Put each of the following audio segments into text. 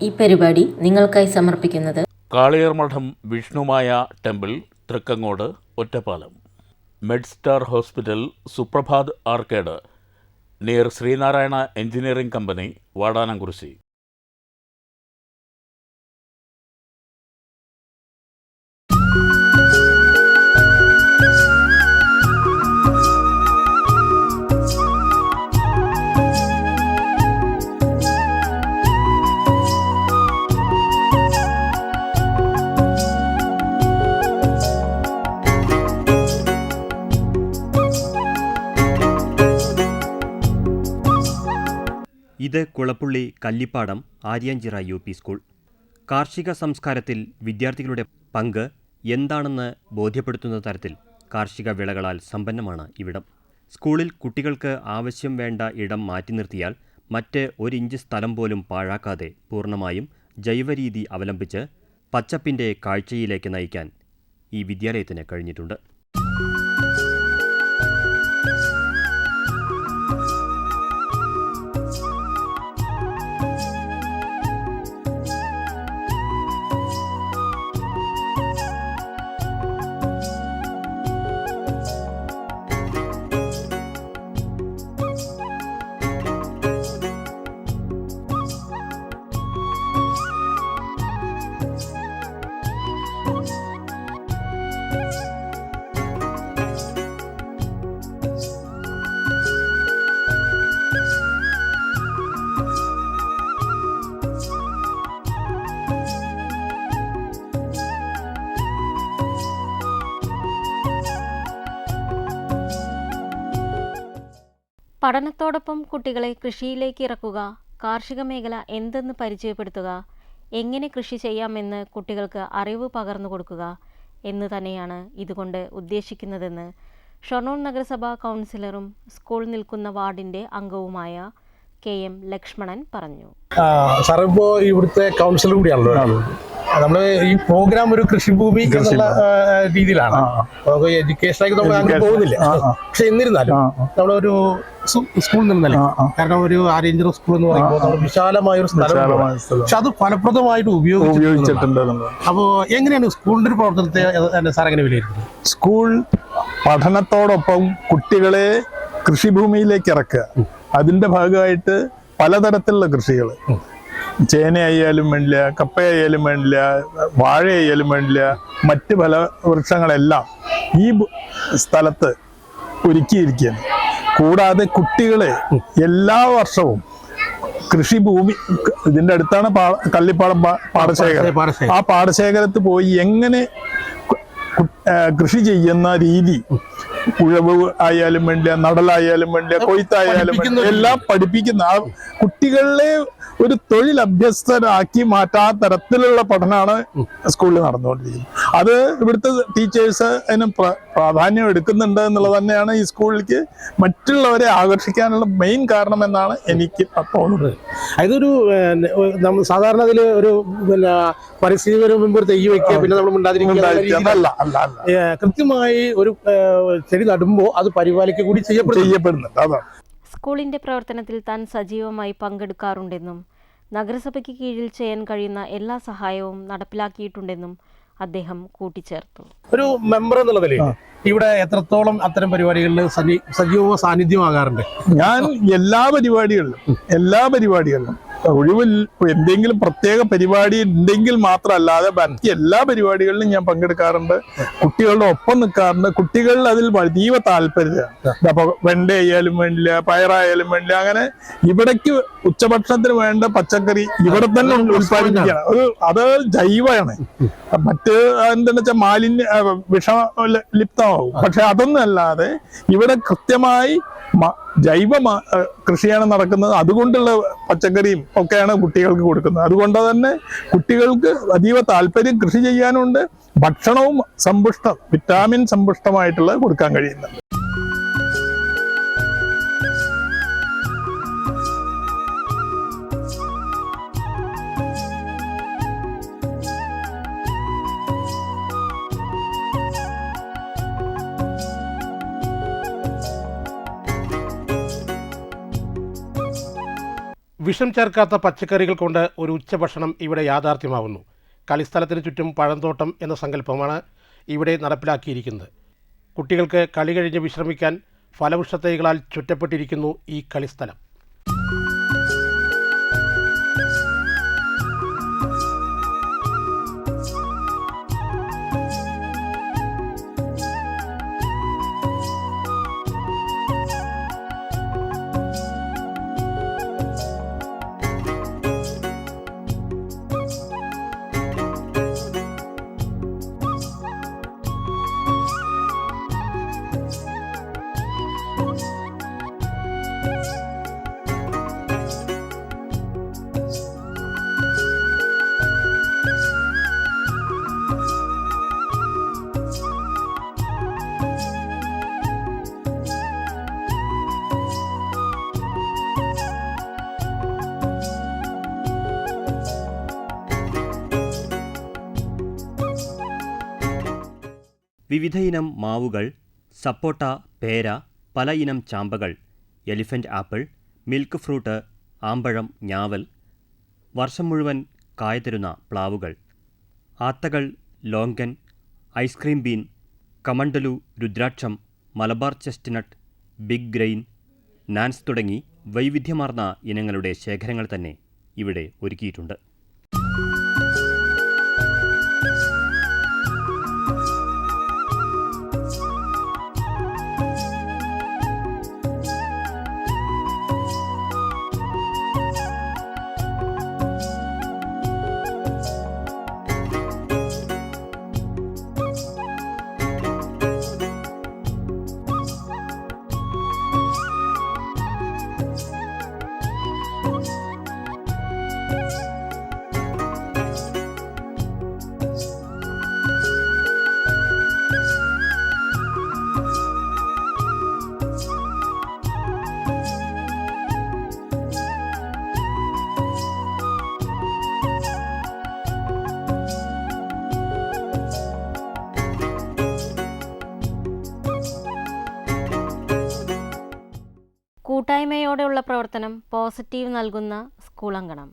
ഈ പരിപാടി നിങ്ങൾക്കായി സമർപ്പിക്കുന്നത് Kaliyarmadom Vishnumaya temple, Thrikkangode, Ottapalam. Medstar hospital, Suprabhat arcade, near Sreenarayana engineering company, Vadanamkurissi. ഇത് കുളപ്പുള്ളി കല്ലിപ്പാടം ആര്യാഞ്ചിറ UP സ്കൂൾ. കാർഷിക സംസ്കാരത്തിൽ വിദ്യാർത്ഥികളുടെ പങ്ക് എന്താണെന്ന് ബോധ്യപ്പെടുത്തുന്ന തരത്തിൽ കാർഷിക വിളകളാൽ സമ്പന്നമാണ് ഇവിടം. സ്കൂളിൽ കുട്ടികൾക്ക് ആവശ്യം വേണ്ട ഇടം മാറ്റി നിർത്തിയാൽ മറ്റ് 1 ഇഞ്ച് സ്ഥലം പോലും പാഴാക്കാതെ പൂർണ്ണമായും ജൈവരീതി അവലംബിച്ച് പച്ചപ്പിൻ്റെ കാഴ്ചയിലേക്ക് നയിക്കാൻ ഈ വിദ്യാലയത്തിന് കഴിഞ്ഞിട്ടുണ്ട്. പഠനത്തോടൊപ്പം കുട്ടികളെ കൃഷിയിലേക്ക് ഇറക്കുക, കാർഷിക മേഖല എന്തെന്ന് പരിചയപ്പെടുത്തുക, എങ്ങനെ കൃഷി ചെയ്യാമെന്ന് കുട്ടികൾക്ക് അറിവ് പകർന്നു കൊടുക്കുക എന്ന് തന്നെയാണ് ഇതുകൊണ്ട് ഉദ്ദേശിക്കുന്നതെന്ന് ഷൊർണൂർ നഗരസഭാ കൗൺസിലറും സ്കൂൾ നിൽക്കുന്ന വാർഡിൻ്റെ അംഗവുമായ KM ലക്ഷ്മണൻ പറഞ്ഞു. സാർ, ഇപ്പോൾ ഇവിടുത്തെ കൗൺസിലർ കൂടിയാണല്ലോ. നമ്മള് ഈ പ്രോഗ്രാം ഒരു കൃഷിഭൂമി എന്നുള്ള രീതിയിലാണ്. നമുക്ക് എഡ്യൂക്കേഷനായിട്ട് നമ്മൾ അങ്ങനെ പോകുന്നില്ല. പക്ഷെ എന്നിരുന്നാലും നമ്മളൊരു സ്കൂൾ നിന്നല്ലേ, കാരണം ഒരു ആര്യഞ്ചിറ സ്കൂൾ എന്ന് പറയുമ്പോൾ നമ്മൾ വിശാലമായ ഒരു സ്ഥലമാണ്. പക്ഷെ അത് ഫലപ്രദമായിട്ട് ഉപയോഗിച്ചിട്ടുണ്ട്. അപ്പോ എങ്ങനെയാണ് സ്കൂളിന്റെ ഒരു പ്രവർത്തനത്തെ സാർ എങ്ങനെ വിലയിരുത്തുന്നത്? സ്കൂൾ പഠനത്തോടൊപ്പം കുട്ടികളെ കൃഷിഭൂമിയിലേക്ക് ഇറക്കുക. അതിന്റെ ഭാഗമായിട്ട് പലതരത്തിലുള്ള കൃഷികൾ, ചേനയായാലും വേണ്ടില്ല, കപ്പയായാലും വേണ്ടില്ല, വാഴയായാലും വേണ്ടില്ല, മറ്റ് പല വൃക്ഷങ്ങളെല്ലാം ഈ സ്ഥലത്ത് ഒരുക്കിയിരിക്കുകയാണ്. കൂടാതെ കുട്ടികളെ എല്ലാ വർഷവും കൃഷിഭൂമി, ഇതിന്റെ അടുത്താണ് കള്ളിപ്പാടം പാടശേഖരം, ആ പാടശേഖരത്ത് പോയി എങ്ങനെ കൃഷി ചെയ്യുന്ന രീതി, ഉഴവ് ആയാലും വേണ്ടില്ല, നടലായാലും വേണ്ടില്ല, കൊയ്ത്തായാലും എല്ലാം പഠിപ്പിക്കുന്ന, ആ കുട്ടികളെ ഒരു തൊഴിൽ അഭ്യസ്തരാക്കി മാറ്റാത്ത തരത്തിലുള്ള പഠനമാണ് സ്കൂളിൽ നടന്നുകൊണ്ടിരിക്കുന്നത്. അത് ഇവിടുത്തെ ടീച്ചേഴ്സ് അതിന് പ്രാധാന്യം എടുക്കുന്നുണ്ട് എന്നുള്ളത് തന്നെയാണ് ഈ സ്കൂളിലേക്ക് മറ്റുള്ളവരെ ആകർഷിക്കാനുള്ള മെയിൻ കാരണം എന്നാണ് എനിക്ക് തോന്നുന്നത്. അതൊരു നമ്മൾ സാധാരണ അതിൽ ഒരു പരിസ്ഥിതി മുമ്പ് തെയ്യം വയ്ക്കുക, പിന്നെ നമ്മൾ മിണ്ടാതിരിക്കുക, കൃത്യമായി ഒരു ചെടി നടുമ്പോൾ അത് പരിപാലിക്കുക കൂടി ചെയ്യപ്പെടുന്നുണ്ട്. അതാണ് സ്കൂളിന്റെ പ്രവർത്തനത്തിൽ താൻ സജീവമായി പങ്കെടുക്കാറുണ്ടെന്നും നഗരസഭയ്ക്ക് കീഴിൽ ചെയ്യാൻ കഴിയുന്ന എല്ലാ സഹായവും നടപ്പിലാക്കിയിട്ടുണ്ടെന്നും അദ്ദേഹം കൂട്ടിച്ചേർത്തു. ഒരു മെമ്പർ എന്നുള്ള നിലയിൽ ഇവിടെ എത്രത്തോളം അത്തരം പരിപാടികളിൽ സജീവ സാന്നിധ്യമാകാറുണ്ട്? ഞാൻ എല്ലാ പരിപാടികളിലും ഒഴിവിൽ എന്തെങ്കിലും പ്രത്യേക പരിപാടി ഉണ്ടെങ്കിൽ മാത്രമല്ലാതെ ബാക്കി എല്ലാ പരിപാടികളിലും ഞാൻ പങ്കെടുക്കാറുണ്ട്. കുട്ടികളുടെ ഒപ്പം നിൽക്കാറുണ്ട്. കുട്ടികളിൽ അതിൽ അതീവ താല്പര്യമാണ്. അപ്പൊ വെണ്ട ആയാലും വേണ്ടില്ല, പയറായാലും വേണ്ടില്ല, അങ്ങനെ ഇവിടേക്ക് ഉച്ചഭക്ഷണത്തിന് വേണ്ട പച്ചക്കറി ഇവിടെ തന്നെ ഉത്പാദിപ്പിക്കുകയാണ്. അത് ജൈവമാണ്. മറ്റ് എന്താണെന്ന് വെച്ചാൽ വിഷലിപ്തമാവും. പക്ഷെ അതൊന്നും അല്ലാതെ ഇവിടെ കൃത്യമായി ജൈവ കൃഷിയാണ് നടക്കുന്നത്. അതുകൊണ്ടുള്ള പച്ചക്കറിയും ഒക്കെയാണ് കുട്ടികൾക്ക് കൊടുക്കുന്നത്. അതുകൊണ്ട് തന്നെ കുട്ടികൾക്ക് അതീവ താല്പര്യം കൃഷി ചെയ്യാനുണ്ട്. ഭക്ഷണവും വിറ്റാമിൻ സമ്പുഷ്ടമായിട്ടുള്ളത് കൊടുക്കാൻ കഴിയുന്നുണ്ട്. വിഷം ചേർക്കാത്ത പച്ചക്കറികൾ കൊണ്ട് ഒരു ഉച്ചഭക്ഷണം ഇവിടെ യാഥാർത്ഥ്യമാവുന്നു. കളിസ്ഥലത്തിന് ചുറ്റും പഴന്തോട്ടം എന്ന സങ്കല്പമാണ് ഇവിടെ നടപ്പിലാക്കിയിരിക്കുന്നത്. കുട്ടികൾക്ക് കളി കഴിഞ്ഞ് വിശ്രമിക്കാൻ ഫലവൃക്ഷത്തൈകളാൽ ചുറ്റപ്പെട്ടിരിക്കുന്നു ഈ കളിസ്ഥലം. വിവിധയിനം മാവുകൾ, സപ്പോട്ട, പേര, പല ഇനം ചാമ്പകൾ, എലിഫൻ്റ് ആപ്പിൾ, മിൽക്ക് ഫ്രൂട്ട്, ആമ്പഴം, ഞാവൽ, വർഷം മുഴുവൻ കായ തരുന്ന പ്ലാവുകൾ, ആത്തകൾ, ലോങ്കൻ, ഐസ്ക്രീം ബീൻ, കമണ്ടലു, രുദ്രാക്ഷം, Malabar chestnut, big grain, nance തുടങ്ങി വൈവിധ്യമാർന്ന ഇനങ്ങളുടെ ശേഖരങ്ങൾ തന്നെ ഇവിടെ ഒരുക്കിയിട്ടുണ്ട്. കൂട്ടായ്മയോടെയുള്ള പ്രവർത്തനം പോസിറ്റീവ് നൽകുന്ന സ്കൂൾ അങ്കണം.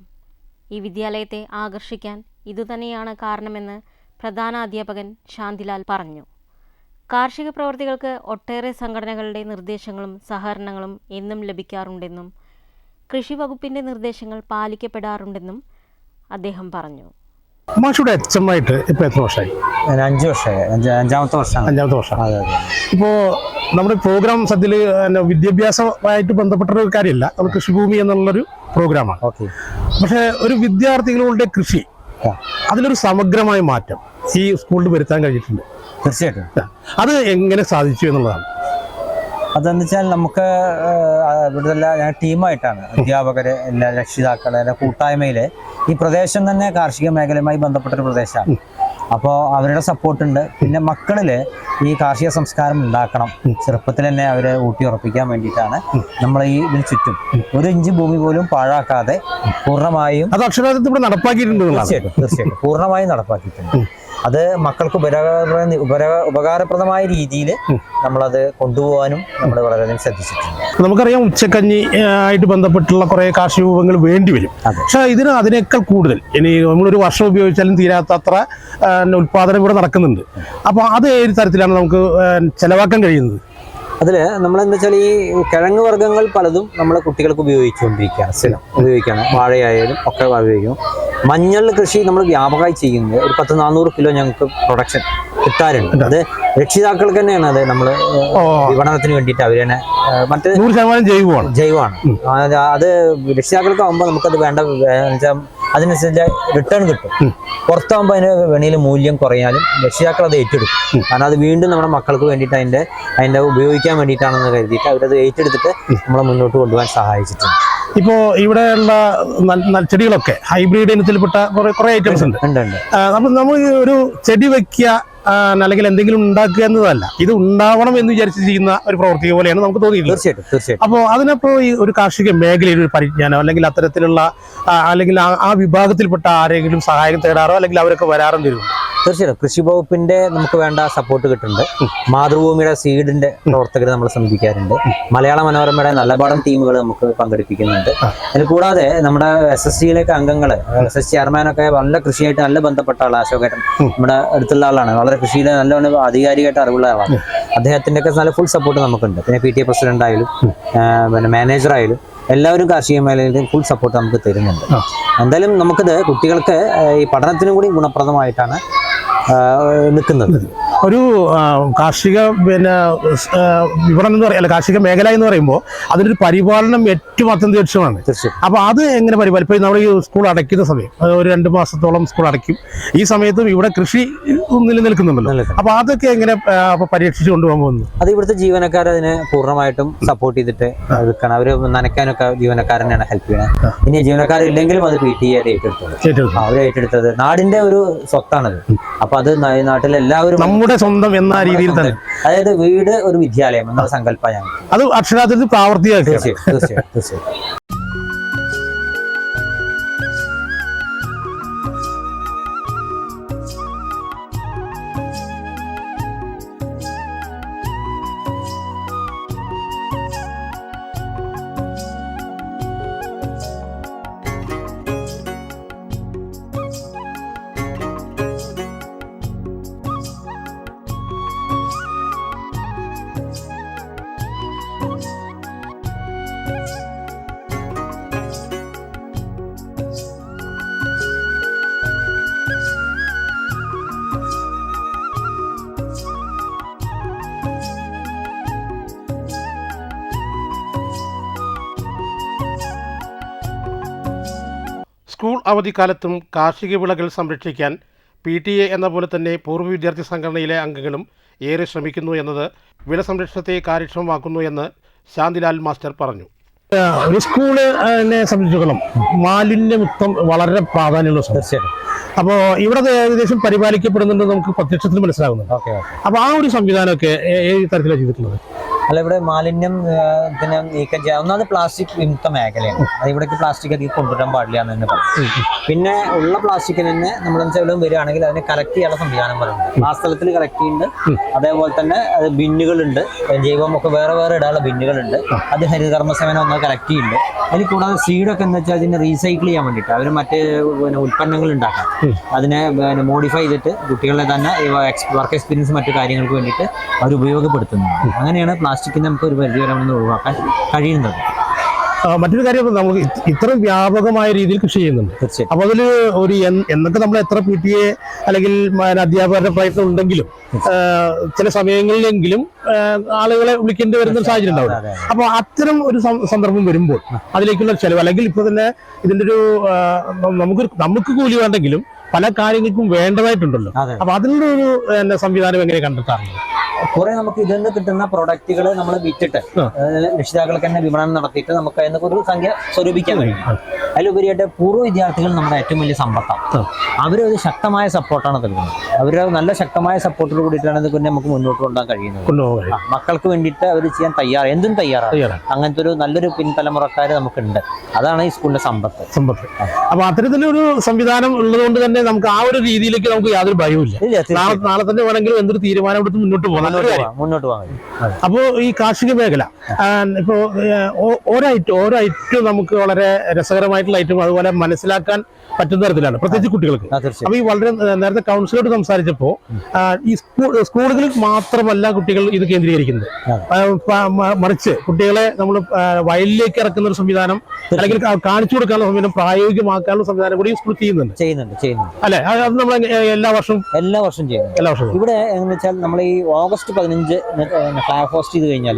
ഈ വിദ്യാലയത്തെ ആകർഷിക്കാൻ ഇതുതന്നെയാണ് കാരണമെന്ന് പ്രധാനാധ്യാപകൻ ശാന്തിലാൽ പറഞ്ഞു. കാർഷിക പ്രവൃത്തികൾക്ക് ഒട്ടേറെ സംഘടനകളുടെ നിർദ്ദേശങ്ങളും സഹകരണങ്ങളും എന്നും ലഭിക്കാറുണ്ടെന്നും കൃഷി വകുപ്പിൻ്റെ നിർദ്ദേശങ്ങൾ പാലിക്കപ്പെടാറുണ്ടെന്നും അദ്ദേഹം പറഞ്ഞു. മാഷുടെ എച്ചമായിട്ട് ഇപ്പോൾ എത്ര വർഷമായി? 5 വർഷമായി. അഞ്ചാമത്തെ വർഷം. അതെ. ഇപ്പോൾ നമ്മുടെ പ്രോഗ്രാം സദ്യയിൽ വിദ്യാഭ്യാസമായിട്ട് ബന്ധപ്പെട്ട ഒരു കാര്യമല്ല, നമ്മൾ കൃഷിഭൂമി എന്നുള്ളൊരു പ്രോഗ്രാമാണ്. ഓക്കെ. പക്ഷേ ഒരു വിദ്യാർത്ഥികളുടെ കൃഷി അതിലൊരു സമഗ്രമായ മാറ്റം ഈ സ്കൂളിൽ വരുത്താൻ കഴിഞ്ഞിട്ടുണ്ട്. തീർച്ചയായിട്ടും. അത് എങ്ങനെ സാധിച്ചു എന്നുള്ളതാണ്. അതെന്ന് വെച്ചാൽ നമുക്ക് ഇവിടെ ഞങ്ങൾ ടീമായിട്ടാണ് അധ്യാപകര്, എല്ലാ രക്ഷിതാക്കളെ, കൂട്ടായ്മയില് ഈ പ്രദേശം തന്നെ കാർഷിക മേഖലയുമായി ബന്ധപ്പെട്ടൊരു പ്രദേശമാണ്. അപ്പോൾ അവരുടെ സപ്പോർട്ടുണ്ട്. പിന്നെ മക്കളില് ഈ കാർഷിക സംസ്കാരം ഉണ്ടാക്കണം, ചെറുപ്പത്തിൽ തന്നെ അവരെ ഊട്ടിയുറപ്പിക്കാൻ വേണ്ടിയിട്ടാണ് നമ്മൾ ഈ ഇതിന് ചുറ്റും 1 ഇഞ്ച് ഭൂമി പോലും പാഴാക്കാതെ പൂർണ്ണമായും അത് അക്ഷരാർത്ഥത്തിൽ ഇവിടെ നടപ്പാക്കിയിട്ടുണ്ട്. തീർച്ചയായിട്ടും പൂർണ്ണമായും നടപ്പാക്കിയിട്ടുണ്ട്. അത് മക്കൾക്ക് ഉപകാരപ്രദമായ രീതിയിൽ നമ്മളത് കൊണ്ടുപോകാനും നമ്മൾ വളരെയധികം ശ്രദ്ധിച്ചിട്ടുണ്ട്. നമുക്കറിയാം, ഉച്ചക്കഞ്ഞി ആയിട്ട് ബന്ധപ്പെട്ടുള്ള കുറേ കാർഷിക വിഭവങ്ങൾ വേണ്ടി വരും. പക്ഷെ അതിനേക്കാൾ കൂടുതൽ ഇനി നമ്മളൊരു വർഷം ഉപയോഗിച്ചാലും തീരാത്തത്ര ഉൽപാദനം ഇവിടെ നടക്കുന്നുണ്ട്. അപ്പോൾ അത് ഏത് തരത്തിലാണ് നമുക്ക് ചെലവാക്കാൻ കഴിയുന്നത്? അതിൽ നമ്മളെന്താ വെച്ചാൽ ഈ കിഴങ്ങ് വർഗ്ഗങ്ങൾ പലതും നമ്മൾ കുട്ടികൾക്ക് ഉപയോഗിച്ചുകൊണ്ടിരിക്കുകയാണ്, സ്ഥിരം ഉപയോഗിക്കുകയാണ്. വാഴയായാലും ഒക്കെ ഉപയോഗിക്കും. മഞ്ഞൾ കൃഷി നമ്മൾ വ്യാപകമായി ചെയ്യുന്നത് ഒരു 1000-400 കിലോ ഞങ്ങൾക്ക് പ്രൊഡക്ഷൻ കിട്ടാറുണ്ട്. അത് രക്ഷിതാക്കൾക്ക് തന്നെയാണ്. അത് നമ്മൾ വിപണനത്തിന് വേണ്ടിയിട്ട് അവർ തന്നെ മറ്റേ 100% ജൈവമാണ്. അത് രക്ഷിതാക്കൾക്ക് ആകുമ്പോൾ നമുക്കത് വേണ്ട അതിനനുസരിച്ച് റിട്ടേൺ കിട്ടും. പുറത്താകുമ്പോൾ അതിന് വെളിയിൽ മൂല്യം കുറയാലും രക്ഷിതാക്കൾ അത് ഏറ്റെടുക്കും. കാരണം അത് വീണ്ടും നമ്മുടെ മക്കൾക്ക് വേണ്ടിയിട്ട് അതിൻ്റെ ഉപയോഗിക്കാൻ വേണ്ടിയിട്ടാണെന്ന് കരുതിയിട്ട് അവരത് ഏറ്റെടുത്തിട്ട് നമ്മളെ മുന്നോട്ട് കൊണ്ടുപോകാൻ സഹായിച്ചിട്ടുണ്ട്. ഇപ്പോൾ ഇവിടെയുള്ള ചെടികളൊക്കെ ഹൈബ്രിഡ് ഇനത്തിൽപ്പെട്ട കുറേ ഐറ്റംസ് ഉണ്ട്. അപ്പം നമ്മൾ ഒരു ചെടി വെക്കുക അല്ലെങ്കിൽ എന്തെങ്കിലും ഉണ്ടാക്കുക എന്നതല്ല, ഇത് ഉണ്ടാവണം എന്ന് വിചാരിച്ച് ചെയ്യുന്ന ഒരു പ്രവർത്തി പോലെയാണ് നമുക്ക് തോന്നിയിട്ടുള്ളത്. തീർച്ചയായിട്ടും. അപ്പോൾ അതിനപ്പോൾ ഈ ഒരു കാർഷിക മേഖലയിൽ ഒരു പരിജ്ഞാനം അല്ലെങ്കിൽ അത്തരത്തിലുള്ള അല്ലെങ്കിൽ ആ വിഭാഗത്തിൽപ്പെട്ട ആരെങ്കിലും സഹായം തേടാറോ അല്ലെങ്കിൽ അവരൊക്കെ വരാറും തരുമോ? തീർച്ചയായിട്ടും കൃഷി വകുപ്പിന്റെ നമുക്ക് വേണ്ട സപ്പോർട്ട് കിട്ടുന്നുണ്ട്. മാതൃഭൂമിയുടെ സീഡിന്റെ പ്രവർത്തകർ നമ്മൾ സമീപിക്കാറുണ്ട്. മലയാള മനോരമയുടെ നല്ലപാഠം ടീമുകൾ നമുക്ക് പങ്കെടുപ്പിക്കുന്നുണ്ട്. അതിൽ കൂടാതെ നമ്മുടെ SSCയിലേക്ക് അംഗങ്ങൾ, SSC ചെയർമാനൊക്കെ നല്ല കൃഷിയായിട്ട് നല്ല ബന്ധപ്പെട്ട ആളാണ്. അശോകേട്ടൻ നമ്മുടെ അടുത്തുള്ള ആളാണ്, വളരെ കൃഷിയിൽ നല്ലവണ്ണം ആധികാരികമായിട്ട് അറിവുള്ള ആളാണ്. അദ്ദേഹത്തിന്റെ ഒക്കെ നല്ല ഫുൾ സപ്പോർട്ട് നമുക്കുണ്ട്. പിന്നെ PTA പ്രസിഡന്റ് ആയാലും പിന്നെ മാനേജർ ആയാലും എല്ലാവരും കാർഷിക മേഖലയിൽ ഫുൾ സപ്പോർട്ട് നമുക്ക് തരുന്നുണ്ട്. എന്തായാലും നമുക്കിത് കുട്ടികൾക്ക് ഈ പഠനത്തിനും കൂടി ഗുണപ്രദമായിട്ടാണ് നിൽക്കുന്നത്. ഒരു കാർഷിക വിപണനം എന്ന് പറയാം, കാർഷിക മേഖല എന്ന് പറയുമ്പോൾ അതിനൊരു പരിപാലനം ഏറ്റവും അത്യന്താപേക്ഷിതമാണ്. അപ്പൊ അത് എങ്ങനെ പരിപാലിക്കും? ഇപ്പൊ നമ്മൾ ഈ സ്കൂൾ അടയ്ക്കുന്ന സമയം, ഒരു 2 മാസത്തോളം സ്കൂൾ അടയ്ക്കും. ഈ സമയത്തും ഇവിടെ കൃഷി നിലനിൽക്കുന്നുണ്ടല്ലോ. അപ്പൊ അതൊക്കെ എങ്ങനെ പരീക്ഷിച്ച് കൊണ്ടുപോകാൻ പോകുന്നു? അത് ഇവിടുത്തെ ജീവനക്കാർ അതിനെ പൂർണ്ണമായിട്ടും സപ്പോർട്ട് ചെയ്തിട്ട് എടുക്കണം. അവര് നനയ്ക്കാനൊക്കെ ജീവനക്കാരനെയാണ് ഹെൽപ്പ് ചെയ്യണത്. ഇനി ജീവനക്കാരില്ലെങ്കിലും അത് PTA ഏറ്റെടുത്തത്, അവർ ഏറ്റെടുത്തത് നാടിന്റെ ഒരു സ്വത്താണത്. അപ്പൊ അത് നാട്ടിലെ എല്ലാവരും നമ്മുടെ സ്വന്തം എന്ന രീതിയിൽ തന്നെ, അതായത് വീട് ഒരു വിദ്യാലയം എന്ന സങ്കല്പം ഞാൻ അത് അക്ഷരാർത്ഥത്തിൽ പ്രാവർത്തികമാക്കുക. തീർച്ചയായും. സ്കൂൾ അവധിക്കാലത്തും കാർഷിക വിളകൾ സംരക്ഷിക്കാൻ PTA എന്ന പോലെ തന്നെ പൂർവ്വ വിദ്യാർത്ഥി സംഘടനയിലെ അംഗങ്ങളും ഏറെ ശ്രമിക്കുന്നു എന്നത് വിള സംരക്ഷണത്തെ കാര്യക്ഷമമാക്കുന്നു എന്ന് ശാന്തിലാൽ മാസ്റ്റർ പറഞ്ഞു. ഒരു സ്കൂളിനെ സംബന്ധിച്ചിടത്തോളം മാലിന്യമുക്തം വളരെ പ്രാധാന്യമുള്ള സ്ഥലം. അപ്പോൾ ഇവിടെ ഏകദേശം പരിപാലിക്കപ്പെടുന്നുണ്ട്, നമുക്ക് പ്രത്യക്ഷത്തിൽ മനസ്സിലാകുന്നുണ്ട്. അപ്പോൾ ആ ഒരു സംവിധാനമൊക്കെ ഏത് തരത്തിലാണ് ചെയ്തിട്ടുള്ളത്? അല്ല, ഇവിടെ മാലിന്യം പിന്നെ നീക്കം ചെയ്യാം. ഒന്നാമത് പ്ലാസ്റ്റിക് വിമുക്ത മേഖലയാണ്. അത് ഇവിടേക്ക് പ്ലാസ്റ്റിക് അധികം കൊണ്ടുവരാൻ പാടില്ല എന്ന് തന്നെ പറയും. പിന്നെ ഉള്ള പ്ലാസ്റ്റിക്കിന് തന്നെ നമ്മളെന്തെങ്കിലും വരികയാണെങ്കിൽ അതിനെ കളക്ട് ചെയ്യാനുള്ള സംവിധാനം പറയുന്നുണ്ട്. ആ സ്ഥലത്തിൽ കളക്ട് ചെയ്യുന്നുണ്ട്. അതേപോലെ തന്നെ ബിന്നുകളുണ്ട്, ജൈവമൊക്കെ വേറെ ഇടാനുള്ള ബിന്നുകളുണ്ട്. അത് ഹരിതകർമ്മസേന ഒന്ന് കളക്ട് ചെയ്യുന്നുണ്ട്. അതിൽ കൂടാതെ സീഡൊക്കെ എന്ന് വെച്ചാൽ അതിനെ റീസൈക്കിൾ ചെയ്യാൻ വേണ്ടിയിട്ട് അവർ മറ്റ് ഉൽപ്പന്നങ്ങൾ ഉണ്ടാക്കാം. അതിനെ മോഡിഫൈ ചെയ്തിട്ട് കുട്ടികളെ തന്നെ വർക്ക് എക്സ്പീരിയൻസ് മറ്റു കാര്യങ്ങൾക്ക് വേണ്ടിയിട്ട് അവർ ഉപയോഗപ്പെടുത്തുന്നുണ്ട്. അങ്ങനെയാണ് പ്ലാസ്റ്റിക്കിനെ നമുക്ക് ഒരു പരിധി വരെ ഒഴിവാക്കാൻ കഴിയുന്നത്. മറ്റൊരു കാര്യം, നമുക്ക് ഇത്രയും വ്യാപകമായ രീതിയിൽ കൃഷി ചെയ്യുന്നുണ്ട്. അപ്പൊ അതില് ഒരു എന്നൊക്കെ നമ്മൾ എത്ര PTA അല്ലെങ്കിൽ അധ്യാപകരുടെ പ്രയത്നം ഉണ്ടെങ്കിലും ചില സമയങ്ങളിലെങ്കിലും ആളുകളെ വിളിക്കേണ്ടി വരുന്ന ഒരു സാഹചര്യം ഉണ്ടാവും. അപ്പൊ അത്തരം ഒരു സന്ദർഭം വരുമ്പോൾ അതിലേക്കുള്ള ചെലവ്, അല്ലെങ്കിൽ ഇപ്പൊ തന്നെ ഇതിന്റെ ഒരു നമുക്ക് കൂലി വേണ്ടെങ്കിലും പല കാര്യങ്ങൾക്കും വേണ്ടതായിട്ടുണ്ടല്ലോ. അപ്പൊ അതിനുള്ള ഒരു സംവിധാനം എങ്ങനെ കണ്ടെത്താറുണ്ട്? കുറെ നമുക്ക് ഇതിൽ നിന്ന് കിട്ടുന്ന പ്രൊഡക്റ്റുകൾ നമ്മൾ വിറ്റിട്ട് രക്ഷിതാക്കൾക്ക് തന്നെ വിപണനം നടത്തിയിട്ട് നമുക്ക് അതിനൊക്കെ ഒരു സംഖ്യ സ്വരൂപിക്കാൻ കഴിയും. അതിലുപരിയായിട്ട് പൂർവ്വ വിദ്യാർത്ഥികൾ നമ്മുടെ ഏറ്റവും വലിയ സമ്പത്താണ്. അവരൊരു ശക്തമായ സപ്പോർട്ടാണ് നൽകുന്നത്. അവരുടെ നല്ല ശക്തമായ സപ്പോർട്ടോട് കൂടിയിട്ടാണ് ഇത് നമുക്ക് മുന്നോട്ട് കൊണ്ടുപോകാൻ കഴിയുന്നത്. മക്കൾക്ക് വേണ്ടിയിട്ട് അവർ ചെയ്യാൻ എന്തും തയ്യാറാണ്. അങ്ങനത്തെ ഒരു നല്ലൊരു പിൻതലമുറക്കാർ നമുക്കുണ്ട്. അതാണ് ഈ സ്കൂളിന്റെ സമ്പത്ത്. അപ്പൊ അത്തരത്തിലൊരു സംവിധാനം ഉള്ളതുകൊണ്ട് തന്നെ നമുക്ക് ആ ഒരു രീതിയിലേക്ക് നമുക്ക് യാതൊരു ഭയവുമില്ല. നാളെ തന്നെ വേണമെങ്കിലും എന്തൊരു തീരുമാനം എടുത്ത് മുന്നോട്ട് പോകാം. അപ്പോ ഈ കാർഷിക മേഖല ഇപ്പോ ഓരോ ഐറ്റം നമുക്ക് വളരെ രസകരമായിട്ടുള്ള ഐറ്റം അതുപോലെ മനസ്സിലാക്കാൻ പറ്റുന്ന തരത്തിലാണ്, പ്രത്യേകിച്ച് കുട്ടികൾക്ക്. അപ്പൊ ഈ വളരെ നേരത്തെ കൗൺസിലോട് സംസാരിച്ചപ്പോ ഈ സ്കൂളുകളിൽ മാത്രമല്ല കുട്ടികൾ ഇത് കേന്ദ്രീകരിക്കുന്നത്, മറിച്ച് കുട്ടികളെ നമ്മൾ വയലിലേക്ക് ഇറക്കുന്ന ഒരു സംവിധാനം അല്ലെങ്കിൽ കാണിച്ചു കൊടുക്കാനുള്ള സംവിധാനം, പ്രായോഗികമാക്കാനുള്ള സംവിധാനം കൂടി സ്കൂൾ ചെയ്യുന്നുണ്ട് അല്ലെ? അത് നമ്മൾ എല്ലാ വർഷവും ചെയ്യുന്നു. ഇവിടെ എന്ന് വെച്ചാൽ നമ്മൾ ഈ August 15 ഫ്ലാഗ് ഹോസ്റ്റ് ചെയ്ത് കഴിഞ്ഞാൽ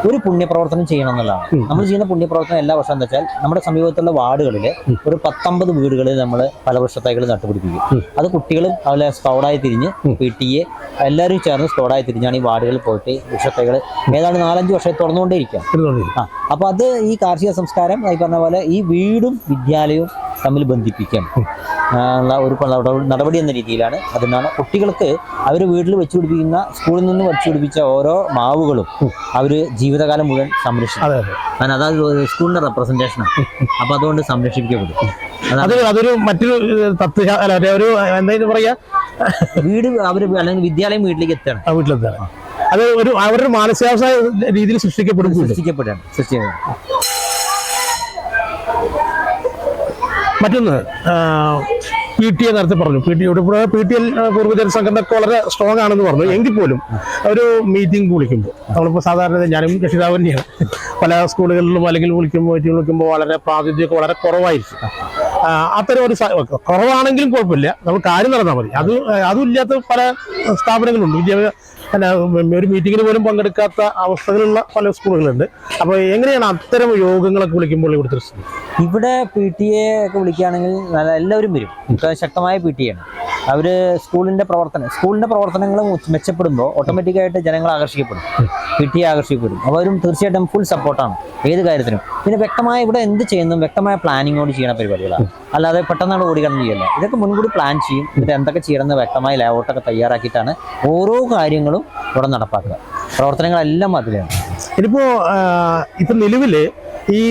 ഒരു പുണ്യപ്രവർത്തനം ചെയ്യണം എന്നുള്ളതാണ്. നമ്മൾ ചെയ്യുന്ന പുണ്യപ്രവർത്തനം എല്ലാ വർഷം എന്താ വെച്ചാൽ നമ്മുടെ സമീപത്തുള്ള വാർഡുകളിൽ ഒരു 19 വീടുകളിൽ നമ്മൾ ഫലവൃക്ഷത്തൈകൾ നട്ടുപിടിപ്പിക്കും. അത് കുട്ടികളും അതുപോലെ സ്കൗഡായി തിരിഞ്ഞ് PTA എല്ലാവരും ചേർന്ന് സ്കൗഡായി തിരിഞ്ഞാണ് ഈ വാർഡുകളിൽ പോയിട്ട് വൃക്ഷത്തൈകൾ ഏതാണ്ട് 4-5 വർഷം തുറന്നുകൊണ്ടേയിരിക്കാം. അപ്പൊ അത് ഈ കാർഷിക സംസ്കാരം ഈ പറഞ്ഞ പോലെ ഈ വീടും വിദ്യാലയവും തമ്മിൽ ബന്ധിപ്പിക്കാൻ ഒരു നടപടി എന്ന രീതിയിലാണ്. അതിനാണ് കുട്ടികൾക്ക് അവർ വീട്ടിൽ വെച്ചു പിടിപ്പിക്കുന്ന സ്കൂളിൽ നിന്ന് വെച്ചു പിടിപ്പിച്ച ഓരോ മാവുകളും അവർ ജീവിതകാലം മുഴുവൻ സംരക്ഷിക്കും. കാരണം അതായത് സ്കൂളിന്റെ റെപ്രസെന്റേഷനാണ്. അപ്പൊ അതുകൊണ്ട് സംരക്ഷിക്കപ്പെടും. അതൊരു മറ്റൊരു ഒരു എന്തായാലും പറയാ വീട് അവർ അല്ലെങ്കിൽ വിദ്യാലയം വീട്ടിലേക്ക് എത്തുകയാണ്, വീട്ടിലെത്താണ്. അത് അവരുടെ മാനസികാവസ്ഥ രീതിയിൽ സൃഷ്ടിക്കപ്പെടുകയാണ്. മറ്റൊന്ന് PTA നേരത്തെ പറഞ്ഞു, PTL പൂർവ്വജന സംഘടനയൊക്കെ വളരെ സ്ട്രോങ് ആണെന്ന് പറഞ്ഞു. എങ്കിൽ പോലും ഒരു മീറ്റിംഗ് വിളിക്കുമ്പോൾ നമ്മളിപ്പോൾ സാധാരണ ഞാനും രക്ഷിതാവ് തന്നെയാണ്, പല സ്കൂളുകളിലും അല്ലെങ്കിൽ വിളിക്കുമ്പോൾ വളരെ പ്രാതിനിധ്യമൊക്കെ വളരെ കുറവായിരിക്കും. അത്തരം ഒരു കുറവാണെങ്കിലും കുഴപ്പമില്ല, നമ്മൾ കാര്യം നടന്നാൽ മതി. അതും ഇല്ലാത്ത പല സ്ഥാപനങ്ങളുണ്ട്. ഒരു മീറ്റിങ്ങിന് പോലും പങ്കെടുക്കാത്ത അവസ്ഥകളുള്ള പല സ്കൂളുകളുണ്ട്. അപ്പോൾ എങ്ങനെയാണ് അത്തരം യോഗങ്ങളൊക്കെ വിളിക്കുമ്പോൾ ഇവിടുത്തെ ഇവിടെ PTA ഒക്കെ വിളിക്കുകയാണെങ്കിൽ എല്ലാവരും വരും. ശക്തമായ PTA ആണ്. അവർ സ്കൂളിൻ്റെ പ്രവർത്തനങ്ങൾ മെച്ചപ്പെടുമ്പോൾ ഓട്ടോമാറ്റിക്കായിട്ട് ജനങ്ങൾ ആകർഷിക്കപ്പെടും, PTA ആകർഷിക്കപ്പെടും. അപ്പോൾ അവരും തീർച്ചയായിട്ടും ഫുൾ സപ്പോർട്ടാണ് ഏത് കാര്യത്തിനും. പിന്നെ വ്യക്തമായ ഇവിടെ എന്ത് ചെയ്യുന്നു വ്യക്തമായ പ്ലാനിങ്ങോട് ചെയ്യുന്ന പരിപാടികളാണ്, അല്ലാതെ പെട്ടെന്നാണ് ഓടിക്കണം ചെയ്യല്ല. ഇതൊക്കെ മുൻകൂടി പ്ലാൻ ചെയ്യും. എന്നിട്ട് എന്തൊക്കെ ചെയ്യണമെന്ന് വ്യക്തമായ ലേഔട്ടൊക്കെ തയ്യാറാക്കിയിട്ടാണ് ഓരോ കാര്യങ്ങളും ഇവിടെ നടപ്പാക്കുക. പ്രവർത്തനങ്ങളെല്ലാം അതിലാണ്. ഇപ്പൊ നിലവില് ഈ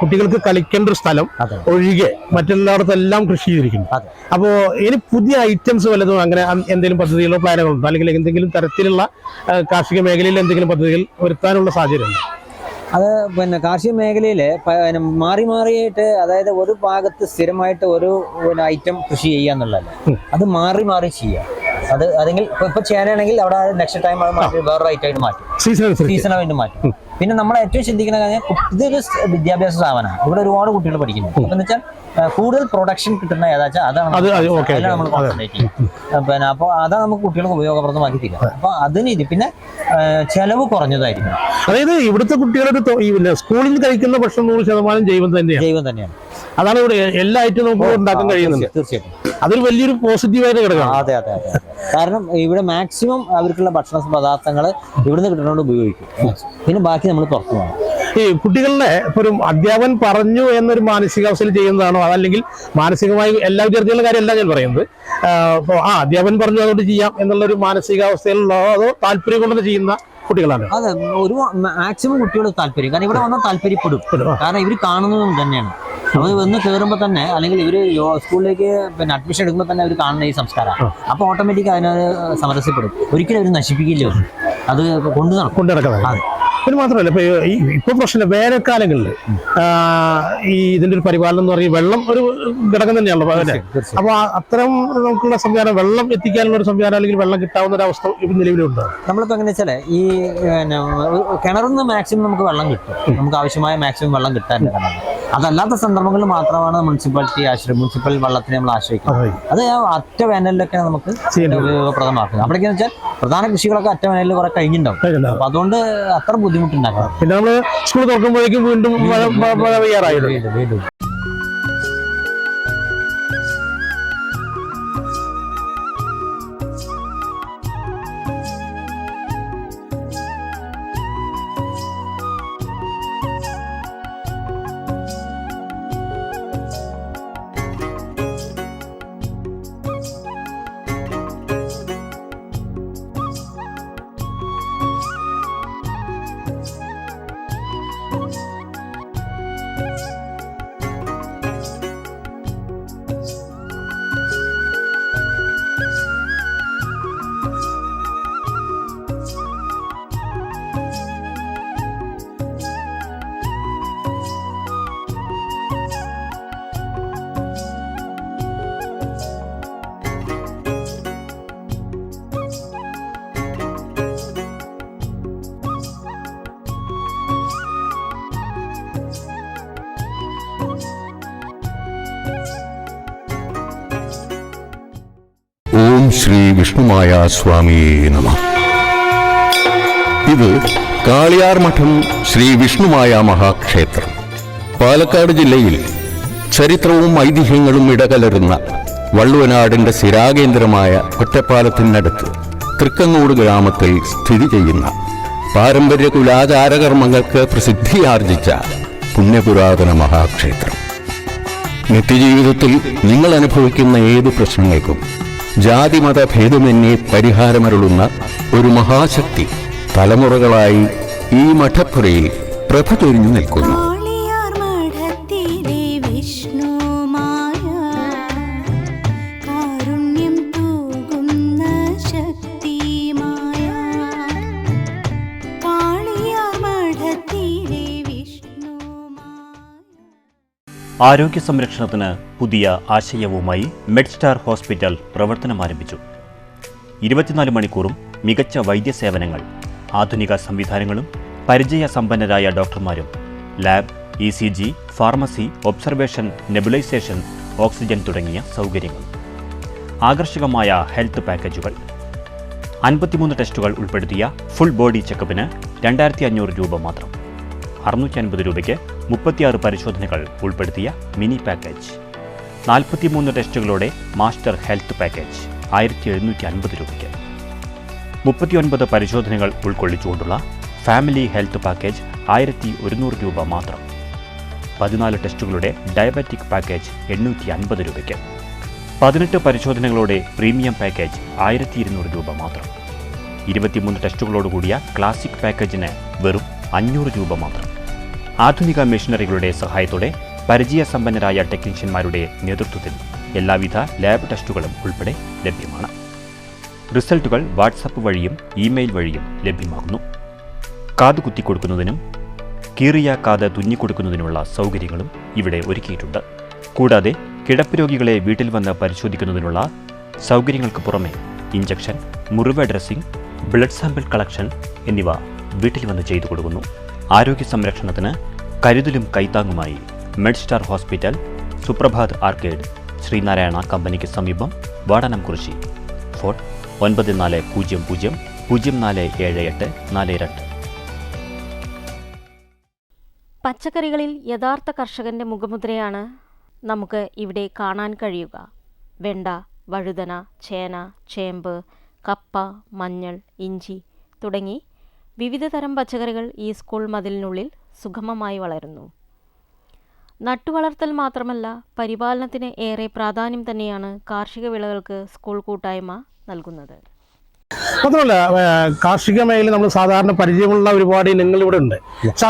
കുട്ടികൾക്ക് കളിക്കേണ്ട ഒരു സ്ഥലം ഒഴികെ മറ്റെല്ലായിടത്തെല്ലാം കൃഷി ചെയ്തിരിക്കുന്നു. അപ്പോൾ ഇനി പുതിയ ഐറ്റംസ് വല്ലതും അങ്ങനെ എന്തെങ്കിലും പദ്ധതികളോ പ്ലാനുകളുണ്ടോ, അല്ലെങ്കിൽ എന്തെങ്കിലും തരത്തിലുള്ള കാർഷിക മേഖലയിൽ എന്തെങ്കിലും പദ്ധതികൾ വരുത്താനുള്ള സാഹചര്യമുണ്ടോ? അത് പിന്നെ കാർഷിക മേഖലയിൽ മാറി മാറിയായിട്ട്, അതായത് ഒരു ഭാഗത്ത് സ്ഥിരമായിട്ട് ഒരു ഐറ്റം കൃഷി ചെയ്യുക എന്നുള്ളതല്ല, അത് മാറി മാറി ചെയ്യുക. അതെങ്കിൽ ഇപ്പൊ ചേനയാണെങ്കിൽ അവിടെ നെക്സ്റ്റ് ടൈം അത് മാറ്റി വേറൊരു ഐറ്റമായിട്ട് മാറ്റും, സീസണായിട്ട് മാറ്റും. പിന്നെ നമ്മൾ ഏറ്റവും ചിന്തിക്കുന്ന കാര്യം, ഇതൊരു വിദ്യാഭ്യാസ സ്ഥാപനമാണ്, ഇവിടെ ഒരുപാട് കുട്ടികൾ പഠിക്കുന്നു. അപ്പൊ എന്ന് വെച്ചാൽ കൂടുതൽ പ്രൊഡക്ഷൻ കിട്ടുന്ന ഏതാച്ചാൽ അതാണ് നമ്മൾ കോൺസെൻട്രേറ്റ് ചെയ്യുക. പിന്നെ അപ്പോൾ അതാണ് നമുക്ക് കുട്ടികൾക്ക് ഉപയോഗപ്രദമാക്കി തീരുക. അപ്പൊ അതിന് പിന്നെ ചെലവ് കുറഞ്ഞതായിരിക്കും. അതായത് ഇവിടുത്തെ കുട്ടികളുടെ സ്കൂളിൽ കഴിക്കുന്ന ഭക്ഷണം 100% ജൈവം തന്നെയാണ്. അതാണ് ഇവിടെ എല്ലാ ഐറ്റവും നമുക്ക് ഉണ്ടാക്കാൻ കഴിയുന്നുണ്ട്. തീർച്ചയായിട്ടും അതൊരു വലിയൊരു പോസിറ്റീവായിട്ട് കിടക്കണം. അതെ. കാരണം ഇവിടെ മാക്സിമം അവർക്കുള്ള ഭക്ഷണ പദാർത്ഥങ്ങൾ ഇവിടുന്ന് കിട്ടുന്നതുകൊണ്ട് ഉപയോഗിക്കും. പിന്നെ ബാക്കി നമ്മൾ പുറത്തു പോകണം. ഈ കുട്ടികളുടെ ഒരു അധ്യാപകൻ പറഞ്ഞു എന്നൊരു മാനസികാവസ്ഥയിൽ ചെയ്യുന്നതാണോ, അതല്ലെങ്കിൽ മാനസികമായി എല്ലാ വിദ്യാർത്ഥികളുടെ കാര്യമല്ല ഞാൻ പറയുന്നത്, അധ്യാപകൻ പറഞ്ഞു അതുകൊണ്ട് ചെയ്യാം എന്നുള്ളൊരു മാനസികാവസ്ഥയിലുള്ളോ അതോ താല്പര്യം കൊണ്ട് ചെയ്യുന്ന കുട്ടികളാണ്? അതെ, ഒരു മാക്സിമം കുട്ടികൾ താല്പര്യം. കാരണം ഇവിടെ വന്നാൽ താല്പര്യപ്പെടും. കാരണം ഇവർ കാണുന്നതും തന്നെയാണ്. അവർ വന്ന് കയറുമ്പോൾ തന്നെ, അല്ലെങ്കിൽ ഇവർ സ്കൂളിലേക്ക് പിന്നെ അഡ്മിഷൻ എടുക്കുമ്പോൾ തന്നെ അവർ കാണുന്ന ഈ സംസ്കാരമാണ്. അപ്പോൾ ഓട്ടോമാറ്റിക് അതിനത് സമരസപ്പെടും. ഒരിക്കലും അവർ നശിപ്പിക്കില്ല, അത് കൊണ്ടു നടക്കുന്നത്. പിന്നെ മാത്രമല്ല, ഇപ്പൊ പ്രശ്നം വേനൽക്കാലങ്ങളിൽ ഇതിന്റെ ഒരു പരിപാലനം എന്ന് പറയുന്നത് വെള്ളം ഒരു ഘടകം തന്നെയാണല്ലോ. അപ്പൊ അത്തരം നമുക്കുള്ള സംവിധാനം, വെള്ളം എത്തിക്കാനുള്ള ഒരു സംവിധാനം, അല്ലെങ്കിൽ വെള്ളം കിട്ടാവുന്ന ഒരു അവസ്ഥ നിലവിലുണ്ട്. നമ്മളിപ്പോ എങ്ങനെ വെച്ചാൽ ഈ കിണറിൽ നിന്ന് മാക്സിമം നമുക്ക് വെള്ളം കിട്ടും, നമുക്ക് ആവശ്യമായ മാക്സിമം വെള്ളം കിട്ടാൻ. അതല്ലാത്ത സന്ദർഭങ്ങളിൽ മാത്രമാണ് മുനിസിപ്പൽ വെള്ളത്തിനെ നമ്മൾ ആശ്രയിക്കുന്നത്. അത് അറ്റ വേനലിലൊക്കെ നമുക്ക് ഉപയോഗപ്രദമാക്കുന്നത്. അവിടേക്കെന്ന് വെച്ചാൽ പ്രധാന കൃഷികളൊക്കെ അറ്റ വേനലിൽ കുറെ കഴിഞ്ഞിട്ടുണ്ടാവും. അപ്പൊ അതുകൊണ്ട് അത്ര ബുദ്ധിമുട്ടുണ്ടാക്കാം. പിന്നെ നമ്മള് സ്കൂൾ തുറക്കുമ്പോഴേക്കും വീണ്ടും മഴ പെയ്യാറായിരുന്നു. ഓം ശ്രീ വിഷ്ണുമായ സ്വാമിയേ നമഃ. ഇത് കാളിയാർ മഠം ശ്രീ വിഷ്ണുമായ മഹാക്ഷേത്രം. പാലക്കാട് ജില്ലയിൽ ചരിത്രവും ഐതിഹ്യങ്ങളും ഇടകലരുന്ന വള്ളുവനാടിന്റെ സ്ഥിരാകേന്ദ്രമായ ഒറ്റപ്പാലത്തിനടുത്ത് തൃക്കങ്ങോട് ഗ്രാമത്തിൽ സ്ഥിതി ചെയ്യുന്ന പാരമ്പര്യ കുലാചാരകർമ്മങ്ങൾക്ക് പ്രസിദ്ധിയാർജിച്ച പുണ്യപുരാതന മഹാക്ഷേത്രം. നിത്യജീവിതത്തിൽ നിങ്ങൾ അനുഭവിക്കുന്ന ഏതു പ്രശ്നങ്ങൾക്കും ജാതിമത ഭേദമന്യേ പരിഹാരമരുളുന്ന ഒരു മഹാശക്തി തലമുറകളായി ഈ മഠപ്പുരയിൽ പ്രഭ ചൊരിഞ്ഞു നിൽക്കുന്നു. ആരോഗ്യ സംരക്ഷണത്തിന് പുതിയ ആശയവുമായി മെഡ്സ്റ്റാർ ഹോസ്പിറ്റൽ പ്രവർത്തനം ആരംഭിച്ചു. 24 മണിക്കൂറും മികച്ച വൈദ്യസേവനങ്ങൾ, ആധുനിക സംവിധാനങ്ങളും പരിചയസമ്പന്നരായ ഡോക്ടർമാരും, lab, ECG, pharmacy, observation, nebulisation, oxygen തുടങ്ങിയ സൗകര്യങ്ങൾ. ആകർഷകമായ ഹെൽത്ത് പാക്കേജുകൾ. 53 ടെസ്റ്റുകൾ ഉൾപ്പെടുത്തിയ ഫുൾ ബോഡി ചെക്കപ്പിന് 2500 രൂപ മാത്രം. 650 രൂപയ്ക്ക് 36 പരിശോധനകൾ ഉൾപ്പെടുത്തിയ മിനി പാക്കേജ്. 43 ടെസ്റ്റുകളോടെ മാസ്റ്റർ ഹെൽത്ത് പാക്കേജ് 1750 രൂപയ്ക്ക്. 39 പരിശോധനകൾ ഉൾക്കൊള്ളിച്ചുകൊണ്ടുള്ള ഫാമിലി ഹെൽത്ത് പാക്കേജ് 1100 രൂപ മാത്രം. 14 ടെസ്റ്റുകളുടെ ഡയബറ്റിക് പാക്കേജ് 850 രൂപയ്ക്ക്. 18 പരിശോധനകളോടെ പ്രീമിയം പാക്കേജ് 1200 രൂപ മാത്രം. 23 ടെസ്റ്റുകളോടുകൂടിയ ക്ലാസിക് പാക്കേജിന് വെറും 500 രൂപ മാത്രം. ആധുനിക മെഷീനറികളുടെ സഹായത്തോടെ പരിചയസമ്പന്നരായ ടെക്നീഷ്യന്മാരുടെ നേതൃത്വത്തിൽ എല്ലാവിധ ലാബ് ടെസ്റ്റുകളും ഉൾപ്പെടെ ലഭ്യമാണ്. റിസൾട്ടുകൾ വാട്സപ്പ് വഴിയും ഇമെയിൽ വഴിയും ലഭ്യമാകുന്നു. കാത് കുത്തിക്കൊടുക്കുന്നതിനും കീറിയ കാത് തുന്നിക്കൊടുക്കുന്നതിനുള്ള സൗകര്യങ്ങളും ഇവിടെ ഒരുക്കിയിട്ടുണ്ട്. കൂടാതെ കിടപ്പ് രോഗികളെ വീട്ടിൽ വന്ന് പരിശോധിക്കുന്നതിനുള്ള സൗകര്യങ്ങൾക്ക് പുറമെ ഇഞ്ചക്ഷൻ, മുറിവ് ഡ്രസ്സിംഗ്, ബ്ലഡ് സാമ്പിൾ കളക്ഷൻ എന്നിവ വീട്ടിൽ വന്ന് ചെയ്തു കൊടുക്കുന്നു. ആരോഗ്യ സംരക്ഷണത്തിന് കരുതലും കൈത്താങ്ങുമായി Medstar hospital, Suprabhat arcade, Sreenarayana കമ്പനിക്ക് സമീപം, വാടാനംകുറിശി. ഫോൺ 9400 0478 42. പച്ചക്കറികളിൽ യഥാർത്ഥ കർഷകൻ്റെ മുഖമുദ്രയാണ് നമുക്ക് ഇവിടെ കാണാൻ കഴിയുക. വെണ്ട, വഴുതന, ചേന, ചേമ്പ്, കപ്പ, മഞ്ഞൾ, ഇഞ്ചി തുടങ്ങി വിവിധ തരം പച്ചക്കറികൾ ഈ സ്കൂൾ മതിലിനുള്ളിൽ സുഗമമായി വളരുന്നു. നട്ടുവളർത്തൽ മാത്രമല്ല, പരിപാലനത്തിന് ഏറെ പ്രാധാന്യം തന്നെയാണ് കാർഷിക വിളകൾക്ക് സ്കൂൾ കൂട്ടായ്മ നൽകുന്നത്. മാത്രമല്ല, കാർഷിക മേഖല നമ്മൾ സാധാരണ പരിചയമുള്ള ഒരുപാട് ഇനങ്ങൾ ഇവിടെ ഉണ്ട്. പക്ഷെ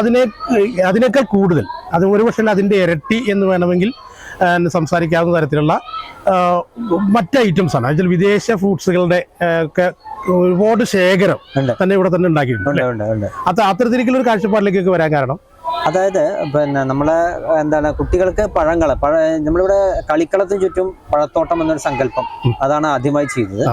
അതിനേക്കാൾ കൂടുതൽ, അത് ഒരുപക്ഷെ അതിൻ്റെ ഇരട്ടി എന്ന് വേണമെങ്കിൽ സംസാരിക്കാവുന്ന തരത്തിലുള്ള മറ്റ് ഐറ്റംസ് ആണ്. അതിൽ വിദേശ ഫ്രൂട്ട്സുകളുടെ ഒക്കെ ഒരുപാട് ശേഖരം തന്നെ ഇവിടെ തന്നെ ഉണ്ടാക്കിയിട്ടുണ്ട്. അത്തരത്തിലേക്കുള്ള ഒരു കാഴ്ചപ്പാടിലേക്കൊക്കെ വരാൻ കാരണം, അതായത് നമ്മളെ കുട്ടികൾക്ക് നമ്മളിവിടെ കളിക്കളത്തിന് ചുറ്റും പഴത്തോട്ടം എന്നൊരു സങ്കല്പം അതാണ് ആദ്യമായി ചെയ്തത്.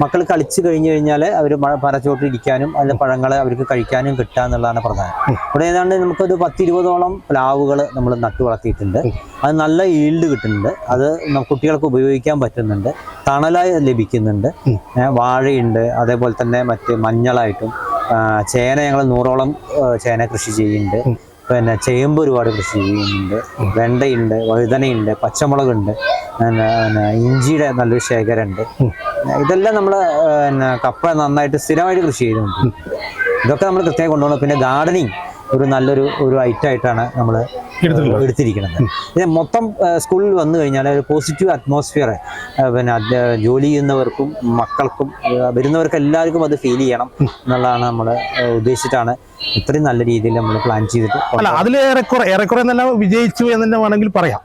മക്കൾ കളിച്ചു കഴിഞ്ഞു കഴിഞ്ഞാൽ അവർ മരച്ചോട്ടിൽ ഇരിക്കാനും അതിലെ പഴങ്ങളെ അവർക്ക് കഴിക്കാനും കിട്ടുക എന്നുള്ളതാണ് പ്രധാനം. ഇവിടെ ഏതാണ്ട് നമുക്കൊരു 10-20ഓളം പ്ലാവുകൾ നമ്മൾ നട്ടു വളർത്തിയിട്ടുണ്ട്. അത് നല്ല ഈൽഡ് കിട്ടുന്നുണ്ട്. അത് കുട്ടികൾക്ക് ഉപയോഗിക്കാൻ പറ്റുന്നുണ്ട്, തണലായി ലഭിക്കുന്നുണ്ട്. വാഴയുണ്ട്, അതേപോലെ തന്നെ മറ്റ് മഞ്ഞളായിട്ടും ചേന, ഞങ്ങൾ 100ഓളം ചേന കൃഷി ചെയ്യുന്നുണ്ട്. പിന്നെ ചേമ്പ് ഒരുപാട് കൃഷി ചെയ്യുന്നുണ്ട്. വെണ്ടയുണ്ട്, വഴുതനയുണ്ട്, പച്ചമുളകുണ്ട്, ഇഞ്ചിയുടെ നല്ലൊരു ശേഖരമുണ്ട്. ഇതെല്ലാം നമ്മൾ കപ്പ നന്നായിട്ട് സ്ഥിരമായിട്ട് കൃഷി ചെയ്യുന്നുണ്ട്. ഇതൊക്കെ നമ്മൾ കൃത്യമായി കൊണ്ടുപോകണം. പിന്നെ ഗാർഡനിങ് നല്ലൊരു ഐറ്റമായിട്ടാണ് നമ്മൾ എടുത്തിരിക്കുന്നത്. ഇത് മൊത്തം സ്കൂളിൽ വന്നു കഴിഞ്ഞാൽ ഒരു പോസിറ്റീവ് അറ്റ്മോസ്ഫിയർ ജോലി ചെയ്യുന്നവർക്കും മക്കൾക്കും വരുന്നവർക്കും എല്ലാവർക്കും അത് ഫീൽ ചെയ്യണം എന്നുള്ളതാണ് നമ്മൾ ഉദ്ദേശിച്ചിട്ടാണ് ഇത്രയും നല്ല രീതിയിൽ നമ്മൾ പ്ലാൻ ചെയ്തിട്ട്. അതിൽ ഏറെക്കുറെ നല്ല വിജയിച്ചു എന്ന് തന്നെ വേണമെങ്കിൽ പറയാം.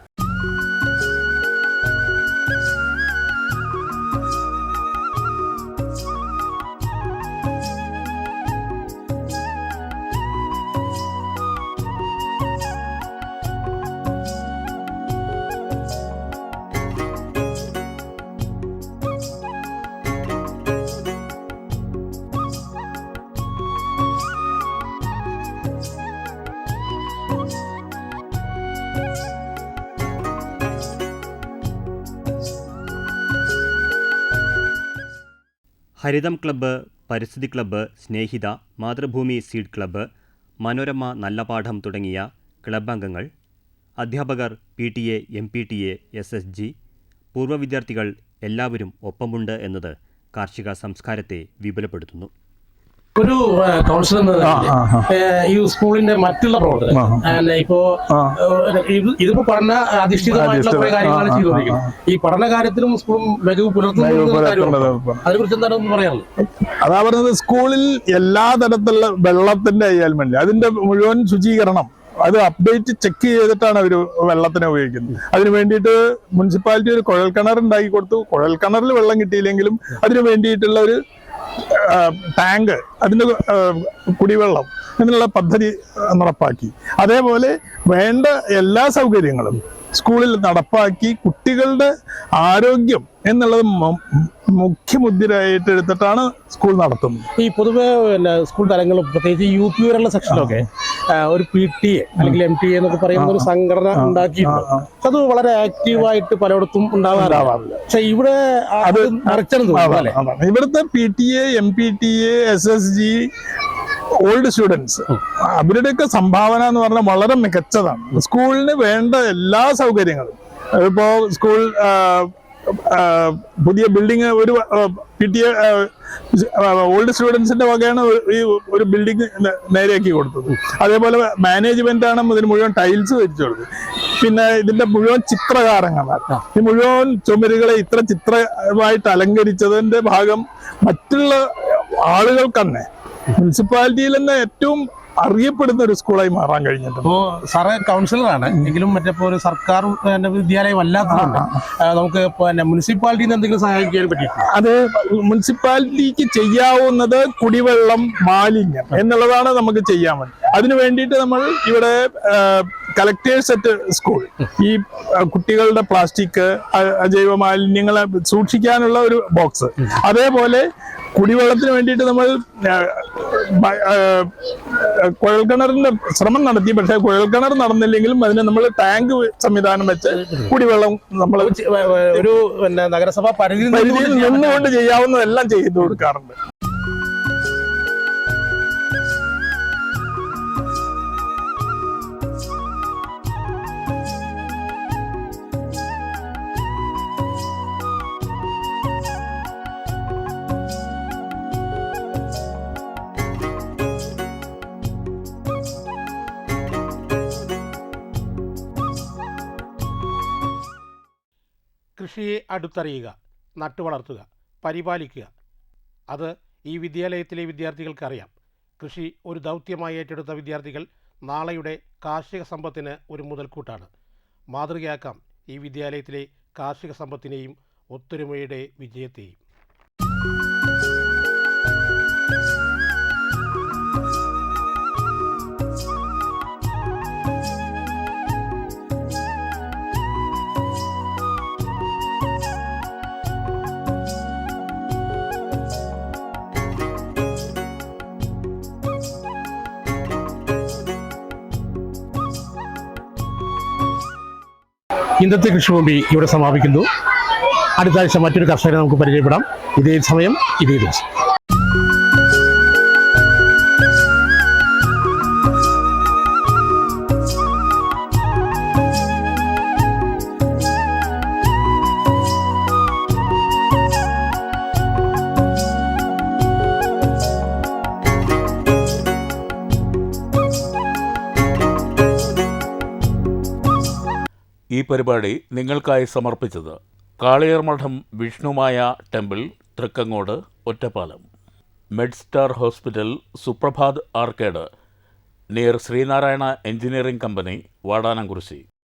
ഹരിതം ക്ലബ്ബ്, പരിസ്ഥിതി ക്ലബ്ബ്, സ്നേഹിത, മാതൃഭൂമി സീഡ് ക്ലബ്ബ്, മനോരമ നല്ല പാഠം തുടങ്ങിയ ക്ലബ്ബ് അംഗങ്ങൾ, അധ്യാപകർ, PTA, MPTA, SSG, പൂർവ്വ വിദ്യാർത്ഥികൾ എല്ലാവരും ഒപ്പമുണ്ട് എന്നത് കാർഷിക സംസ്കാരത്തെ വിപുലപ്പെടുത്തുന്നു. ഒരു കൗൺസിൽ ഈ സ്കൂളിന്റെ മറ്റുള്ള പ്രവർത്തനം ഇപ്പോ ഇതിപ്പോ പഠന അധിഷ്ഠിതമായിട്ടുള്ള കുറെ കാര്യങ്ങളാണ് ചെയ്തുകൊണ്ടിരിക്കുന്നത്. ഈ പഠന കാര്യത്തിലും സ്കൂളും മികവ് പുലർത്തുന്നത് അതിനെക്കുറിച്ച് എന്താണ് പറയാനുള്ളത്? അതാ പറഞ്ഞത്, സ്കൂളിൽ എല്ലാ തരത്തിലുള്ള വെള്ളത്തിന്റെ അയൽമല്ല, അതിന്റെ മുഴുവൻ ശുചീകരണം അത് അപ്ഡേറ്റ് ചെക്ക് ചെയ്തിട്ടാണ് അവർ വെള്ളത്തിനെ ഉപയോഗിക്കുന്നത്. അതിന് വേണ്ടിയിട്ട് മുനിസിപ്പാലിറ്റി ഒരു കുഴൽക്കിണർ ഉണ്ടാക്കി കൊടുത്തു. കുഴൽക്കിണറിൽ വെള്ളം കിട്ടിയില്ലെങ്കിലും അതിന് വേണ്ടിയിട്ടുള്ള ഒരു ടാങ്ക്, അതിൻ്റെ കുടിവെള്ളം എന്നുള്ള പദ്ധതി നടപ്പാക്കി. അതേപോലെ വേണ്ട എല്ലാ സൗകര്യങ്ങളും സ്കൂളിൽ നടപ്പാക്കി കുട്ടികളുടെ ആരോഗ്യം എന്നുള്ളത് മുഖ്യമുദ്രയായിട്ട് എടുത്തിട്ടാണ് സ്കൂൾ നടത്തുന്നത്. ഈ പൊതുവെ പിന്നെ സ്കൂൾ തലങ്ങളും പ്രത്യേകിച്ച് UP വരെയുള്ള സെക്ഷനിലൊക്കെ ഒരു PTA അല്ലെങ്കിൽ MTA എന്നൊക്കെ പറയുന്ന ഒരു സംഘടന ഉണ്ടാക്കിയിട്ടുണ്ട്. അത് വളരെ ആക്റ്റീവായിട്ട് പലയിടത്തും ഉണ്ടാവാറില്ല. പക്ഷെ ഇവിടെ അത് മറിച്ചെന്ന് തോന്നുന്നു അല്ലേ? ഇവിടുത്തെ PTA, MPTA, SSG, old students അവരുടെയൊക്കെ സംഭാവന എന്ന് പറഞ്ഞാൽ വളരെ മികച്ചതാണ്. സ്കൂളിന് വേണ്ട എല്ലാ സൗകര്യങ്ങളും ഇപ്പോ സ്കൂൾ പുതിയ ബിൽഡിംഗ് ഒരു PTA ഓൾഡ് സ്റ്റുഡൻസിന്റെ വകയാണ് ഈ ഒരു ബിൽഡിംഗ് നേരെയാക്കി കൊടുത്തത്. അതേപോലെ മാനേജ്മെന്റ് ആണ് ഇതിന് മുഴുവൻ ടൈൽസ് വെച്ചു കൊടുത്തത്. പിന്നെ ഇതിന്റെ മുഴുവൻ ചിത്രകാരങ്ങളാണ്. ഈ മുഴുവൻ ചുമരുകളെ ഇത്ര ചിത്രമായിട്ട് അലങ്കരിച്ചതിന്റെ ഭാഗം മറ്റുള്ള ആളുകൾക്ക് തന്നെ മുനിസിപ്പാലിറ്റിയിൽ തന്നെ ഏറ്റവും അറിയപ്പെടുന്ന ഒരു സ്കൂളായി മാറാൻ കഴിഞ്ഞിട്ടുണ്ട്. ഇപ്പോ സാറ് കൗൺസിലറാണ് എങ്കിലും മറ്റേ ഒരു സർക്കാർ വിദ്യാലയം അല്ലാത്തതുകൊണ്ട് നമുക്ക് മുനിസിപ്പാലിറ്റിയിൽ നിന്ന് എന്തെങ്കിലും സഹായിക്കാൻ പറ്റിയിട്ടുണ്ട്? അത് മുനിസിപ്പാലിറ്റിക്ക് ചെയ്യാവുന്നത് കുടിവെള്ളം, മാലിന്യം എന്നുള്ളതാണ് നമുക്ക് ചെയ്യാൻ വേണ്ടി. അതിനു വേണ്ടിയിട്ട് നമ്മൾ ഇവിടെ കളക്ടേഴ്സ് സെറ്റ് സ്കൂൾ ഈ കുട്ടികളുടെ പ്ലാസ്റ്റിക്, അജൈവ മാലിന്യങ്ങളെ സൂക്ഷിക്കാനുള്ള ഒരു ബോക്സ്, അതേപോലെ കുടിവെള്ളത്തിന് വേണ്ടിയിട്ട് നമ്മൾ കുഴൽക്കിണറിന്റെ ശ്രമം നടത്തി. പക്ഷെ കുഴൽക്കിണർ നടന്നില്ലെങ്കിലും അതിന് നമ്മൾ ടാങ്ക് സംവിധാനം വെച്ച് കുടിവെള്ളം നമ്മൾ ഒരു നഗരസഭാ പരിധിയിൽ നിന്നുകൊണ്ട് ചെയ്യാവുന്നതെല്ലാം ചെയ്തു കൊടുക്കാറുണ്ട്. കൃഷിയെ അടുത്തറിയുക, നട്ടുവളർത്തുക, പരിപാലിക്കുക, അത് ഈ വിദ്യാലയത്തിലെ വിദ്യാർത്ഥികൾക്കറിയാം. കൃഷി ഒരു ദൗത്യമായി ഏറ്റെടുത്ത വിദ്യാർത്ഥികൾ നാളെയുടെ കാർഷിക സമ്പത്തിന് ഒരു മുതൽക്കൂട്ടാണ്. മാതൃകയാക്കാം ഈ വിദ്യാലയത്തിലെ കാർഷിക സമ്പത്തിനെയും ഒത്തൊരുമയുടെ വിജയത്തെയും. ഇന്നത്തെ കൃഷിഭൂമി ഇവിടെ സമാപിക്കുന്നു. അടുത്ത ആഴ്ച മറ്റൊരു കർഷകരെ നമുക്ക് പരിചയപ്പെടാം. ഇതേ സമയം ഇതേ ദിവസം. ഈ പരിപാടി നിങ്ങൾക്കായി സമർപ്പിച്ചത് Kaliyar Madom Vishnumaya temple, Thrikkangode, Ottapalam. Medstar hospital, Suprabhat arcade, near Sreenarayana engineering company, Vadanamkurissi.